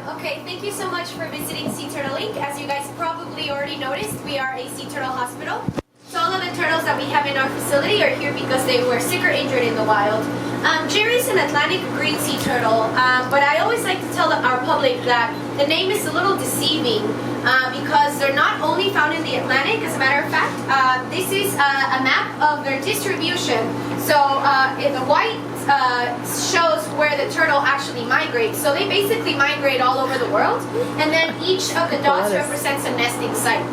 Okay, thank you so much for visiting Sea Turtle Inc. As you guys probably already noticed, we are a sea turtle hospital. So all of the turtles that we have in our facility are here because they were sick or injured in the wild. Gerry's an Atlantic green sea turtle, but I always like to tell our public that the name is a little deceiving because they're not only found in the Atlantic. As a matter of fact, this is a map of their distribution. So in the white shows where the turtle actually migrates. So they basically migrate all over the world, and then each of the dots represents a nesting site.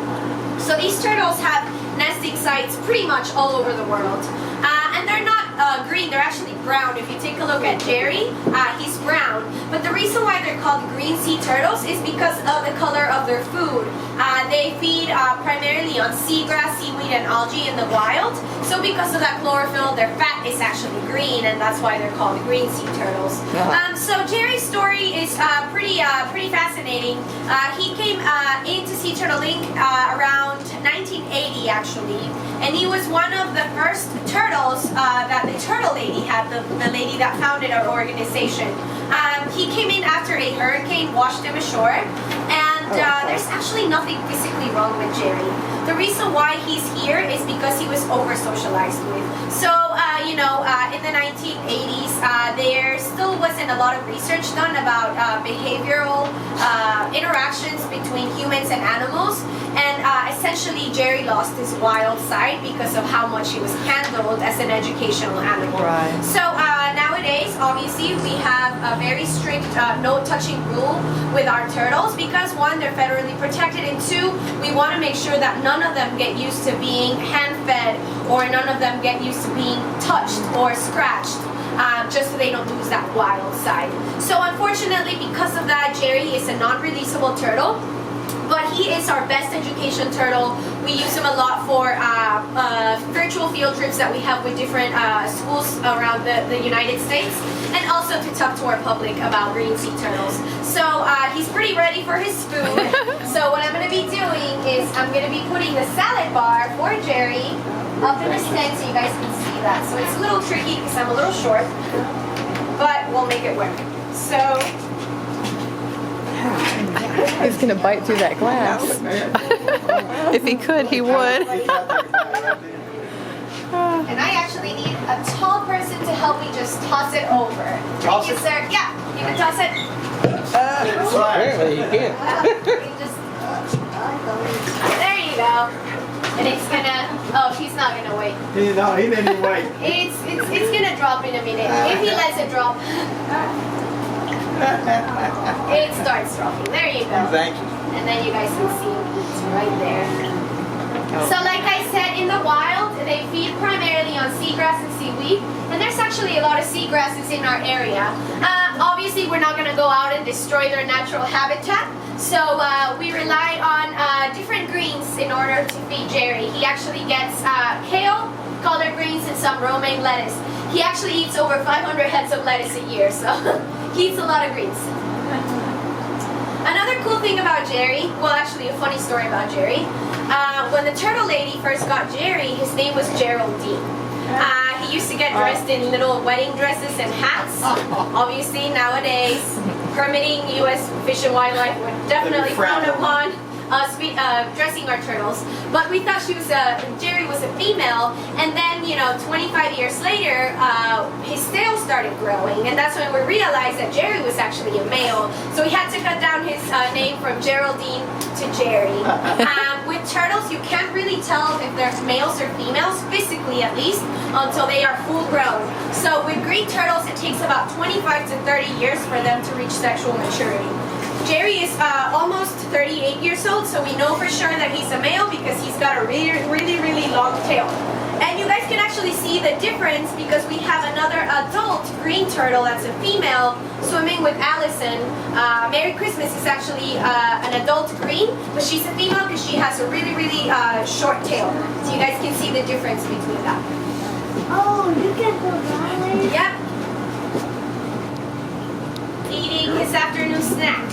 So these turtles have nesting sites pretty much all over the world. And they're not green, they're actually brown. If you take a look at Gerry, he's brown. But the reason why they're called green sea turtles is because of the color of their food. They feed primarily on seagrass, seaweed, and algae in the wild. So because of that chlorophyll, their fat is actually green, and that's why they're called green sea turtles. So Gerry's story is pretty fascinating. He came into Sea Turtle Inc. Around 1980, actually, and he was one of the first turtles that the turtle lady had, the lady that founded our organization. He came in after a hurricane washed him ashore, and there's actually nothing physically wrong with Gerry. The reason why he's here is because he was over-socialized with. So, in the 1980s, there still wasn't a lot of research done about behavioral interactions between humans and animals, and essentially Gerry lost his wild side because of how much he was handled as an educational animal. Right. So nowadays, obviously, we have a very strict no-touching rule with our turtles because one, they're federally protected, and two, we want to make sure that none of them get used to being hand-fed or none of them get used to being touched or scratched. Just so they don't lose that wild side. So unfortunately, because of that, Gerry is a non-releasable turtle, but he is our best education turtle. We use him a lot for virtual field trips that we have with different schools around the United States, and also to talk to our public about green sea turtles. So he's pretty ready for his food. So what I'm going to be doing is I'm going to be putting the salad bar for Gerry up in the stand so you guys can see that. So it's a little tricky because I'm a little short, but we'll make it work. So he's gonna bite through that glass. If he could, he would. And I actually need a tall person to help me just toss it over. Toss Thank you, it? sir. Yeah, you can toss it. Apparently you can. There you go. And it's gonna. Oh, he's not gonna wait. No, he didn't wait. It's gonna drop in a minute. If he lets it drop, it starts dropping. There you go. Thank you. And then you guys can see it's right there. So like I said, in the wild, they feed primarily on seagrass and seaweed, and there's actually a lot of seagrasses in our area. Obviously, we're not going to go out and destroy their natural habitat, so we rely on different greens in order to feed Gerry. He actually gets kale, collard greens, and some romaine lettuce. He actually eats over 500 heads of lettuce a year, so he eats a lot of greens. Another cool thing about Gerry, well actually a funny story about Gerry, when the turtle lady first got Gerry, his name was Geraldine. He used to get dressed in little wedding dresses and hats. Obviously nowadays, permitting U.S. Fish and Wildlife would definitely frown upon us dressing our turtles. But we thought Gerry was a female, and then 25 years later, his tail started growing, and that's when we realized that Gerry was actually a male. So we had to cut down his name from Geraldine to Gerry. With turtles, you can't really tell if they're males or females, physically at least, until they are full grown. So with green turtles, it takes about 25 to 30 years for them to reach sexual maturity. Gerry is almost 38 years old, so we know for sure that he's a male because he's got a really long tail. And you guys can actually see the difference because we have another adult green turtle that's a female swimming with Allison. Merry Christmas is actually an adult green, but she's a female because she has a really short tail. So you guys can see the difference between that. Oh, you can go that way? Yep. Eating his afternoon snack.